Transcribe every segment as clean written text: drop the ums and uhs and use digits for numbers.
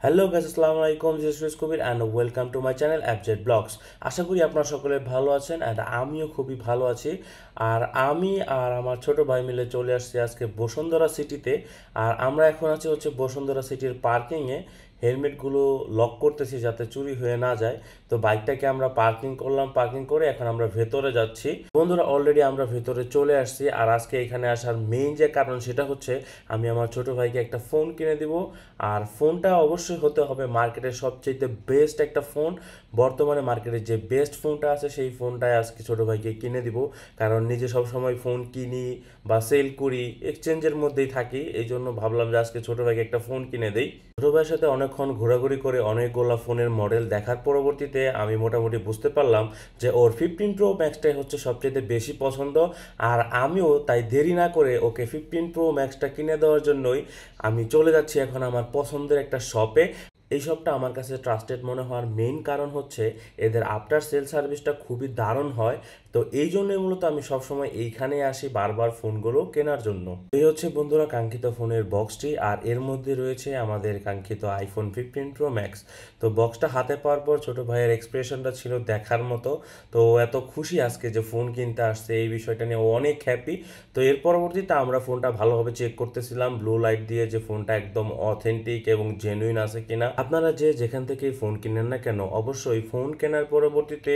Hello guys, আসসালামু আলাইকুম। This is Kabir and welcome to my channel অ্যাপজেড ব্লগস। আশা করি আপনারা সকলে ভালো আছেন অ্যান্ড আমিও খুবই ভালো আছি। আর আমি আর আমার ছোট ভাই মিলে চলে আসছি আজকে বসুন্ধরা সিটিতে। আর আমরা এখন আছি বসুন্ধরা সিটির পার্কিংয়ে। হেলমেটগুলো লক করতেছি যাতে চুরি হয়ে না যায়। তো বাইকটাকে আমরা পার্কিং করলাম, পার্কিং করে এখন আমরা ভেতরে যাচ্ছি। বন্ধুরা, অলরেডি আমরা ভেতরে চলে আসছি। আর আজকে এখানে আসার মেইন যে কারণ সেটা হচ্ছে আমি আমার ছোট ভাইকে একটা ফোন কিনে দিব। আর ফোনটা অবশ্যই হতে হবে মার্কেটের সবচেয়ে বেস্ট একটা ফোন। বর্তমানে মার্কেটে যে বেস্ট ফোনটা আছে সেই ফোনটাই আজকে ছোটো ভাইকে কিনে দিব। কারণ নিজে সবসময় ফোন কিনি বা সেল করি, এক্সচেঞ্জের মধ্যেই থাকি, এই জন্য ভাবলাম যে আজকে ছোটো ভাইকে একটা ফোন কিনে দেই। ছোটো ভাইয়ের সাথে অনেকক্ষণ ঘোরাঘুরি করে অনেকগুলো ফোনের মডেল দেখার পরবর্তীতে আমি মোটামুটি বুঝতে পারলাম যে ওর 15 Pro Max-টাই হচ্ছে সবচেয়ে বেশি পছন্দ। আর আমিও তাই দেরি না করে ওকে 15 Pro Max-টা কিনে দেওয়ার জন্যই আমি চলে যাচ্ছি এখন আমার পছন্দের একটা শপে। এই শপটা আমার কাছে ট্রাস্টেড মনে হওয়ার মেইন কারণ হচ্ছে এদের আফটার সেল সার্ভিসটা খুবই দারুণ হয়। তো এই জন্যই মূলত আমি সবসময় এইখানে আসি বারবার ফোনগুলো কেনার জন্য। এই হচ্ছে বন্ধুরা কাঙ্ক্ষিত ফোনের বক্সটি, আর এর মধ্যে রয়েছে আমাদের কাঙ্ক্ষিত আইফোন 15 Pro Max। তো বক্সটা হাতে পাওয়ার পর ছোট ভাইয়ের এক্সপ্রেশনটা ছিল দেখার মতো। তো ও এত খুশি আজকে যে ফোন কিনতে আসছে, এই বিষয়টা নিয়ে ও অনেক হ্যাপি। তো এর পরবর্তীতে আমরা ফোনটা ভালোভাবে চেক করতেছিলাম ব্লু লাইট দিয়ে যে ফোনটা একদম অথেন্টিক এবং জেনুইন আছে কিনা। আপনারা যে যেখান থেকে ফোন কিনেন না কেন, অবশ্যই ফোন কেনার পরবর্তীতে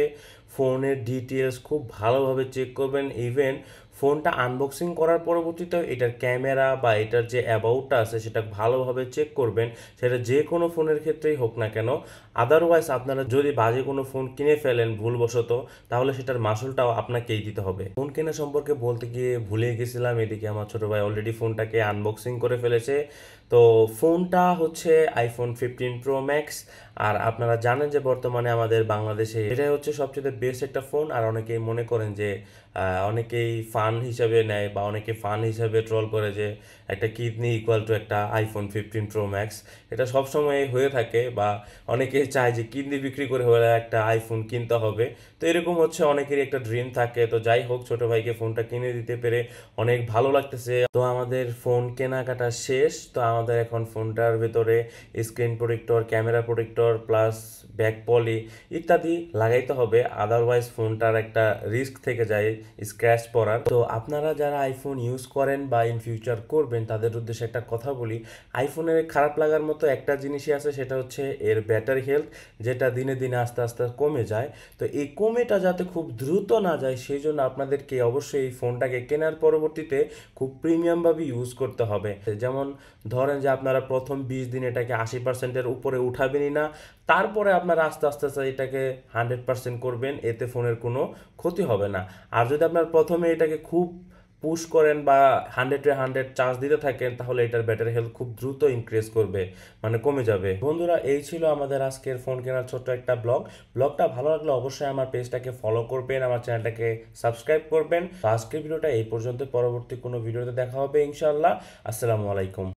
ফোনের ডিটেলস খুব ভালোভাবে চেক করবেন। ইভেন ফোনটা আনবক্সিং করার পরবর্তীতে এটার ক্যামেরা বা এটার যে অ্যাবাউটটা আছে সেটা ভালোভাবে চেক করবেন, সেটা যে কোনো ফোনের ক্ষেত্রেই হোক না কেন। আদারওয়াইজ আপনারা যদি বাজে কোনো ফোন কিনে ফেলেন ভুলবশত, তাহলে সেটার মাসুলটাও আপনাকেই দিতে হবে। ফোন কেনা সম্পর্কে বলতে গিয়ে ভুলে গেছিলাম, এদিকে আমার ছোট ভাই অলরেডি ফোনটাকে আনবক্সিং করে ফেলেছে। তো ফোনটা হচ্ছে আইফোন 15 Pro Max। আর আপনারা জানেন যে বর্তমানে আমাদের বাংলাদেশে এটাই হচ্ছে সবচেয়ে বেস্ট একটা ফোন। আর অনেকেই মনে করেন যে অনেকেই ফান হিসাবে নেয় বা অনেকে ফান হিসাবে ট্রল করে যে একটা কিডনি ইকুয়াল টু একটা আইফোন 15 Pro Max। এটা সবসময় হয়ে থাকে, বা অনেকে চায় যে কিডনি বিক্রি করে হলে একটা আইফোন কিনতে হবে। তো এরকম হচ্ছে অনেকেরই একটা ড্রিম থাকে। তো যাই হোক, ছোট ভাইকে ফোনটা কিনে দিতে পেরে অনেক ভালো লাগতেছে। তো আমাদের ফোন কেনাকাটা শেষ। তো আমাদের এখন ফোনটার ভেতরে screen protector, camera protector plus back poly ইত্যাদি লাগাইতে হবে, আদারওয়াইজ ফোনটার একটা রিস্ক থেকে যায় স্ক্র্যাচ পড়ার। তো আপনারা যারা আইফোন ইউজ করেন বা ইন ফিউচার করবেন তাদের উদ্দেশ্যে একটা কথা বলি। আইফোনের খারাপ লাগার মতো একটা জিনিসই আছে, সেটা হচ্ছে এর ব্যাটারি হেলথ, যেটা দিনে দিনে আস্তে আস্তে কমে যায়। তো এই কমেটা যাতে খুব দ্রুত না যায় সেই জন্য আপনাদেরকে অবশ্যই এই ফোনটাকে কেনার পরবর্তীতে খুব প্রিমিয়ামভাবে ইউজ করতে হবে। যেমন ধরেন যে আপনারা প্রথম 20 দিন এটাকে 80%-এর উপরে উঠাবেনই না, তারপরে আপনারা আস্তে আস্তে আস্তে এটাকে 100% করবেন, এতে ফোনের কোনো ক্ষতি হবে না। আর যদি আপনার প্রথমে এটাকে খুব পুশ করেন বা 100-এ 100 চার্জ দিতে থাকেন, তাহলে এটার ব্যাটারি হেলথ খুব দ্রুত ইনক্রিজ করবে, মানে কমে যাবে। বন্ধুরা, এই ছিল আমাদের আজকের ফোন কেনার ছোট্ট একটা ব্লগটা ভালো লাগলে অবশ্যই আমার পেজটাকে ফলো করবেন, আমার চ্যানেলটাকে সাবস্ক্রাইব করবেন। তো আজকের ভিডিওটা এই পর্যন্ত, পরবর্তী কোনো ভিডিওতে দেখা হবে ইনশাআল্লাহ। আসসালামু আলাইকুম।